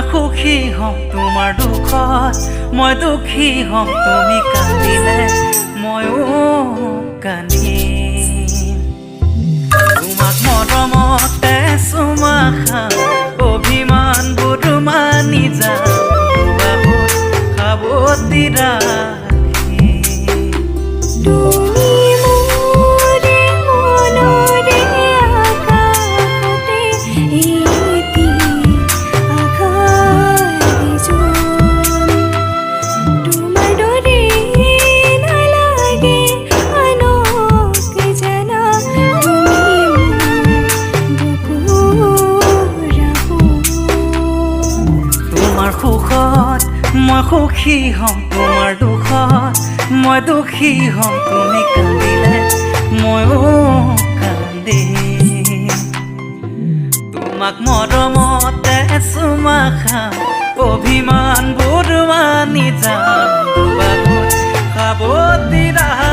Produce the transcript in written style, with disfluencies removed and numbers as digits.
মই সুখী হম তোমাৰ দুখত মই দুখী হম তুমি কান্দিলে ময়ো কান্দিম তোমাক মৰমতে চুমা খাম অভিমানবোৰ মানি যাম বাহুত সাৱটি ৰাখিম তুমি মোৰে মনৰে আকাশতে এটি আঘাত জোন তোমাৰ দৰে নালাগে আনক জানা তুমি বুকুৰ আপোন তোমাৰ সুখত মই সুখী হম তোমাৰ দুখত মই দুখী হম তুমি কান্দিলে ময়ো কান্দিম তোমাক মৰমতে চুমা খাম অভিমানবোৰ মানি যাম বাহুত সাৱটি ৰাখিম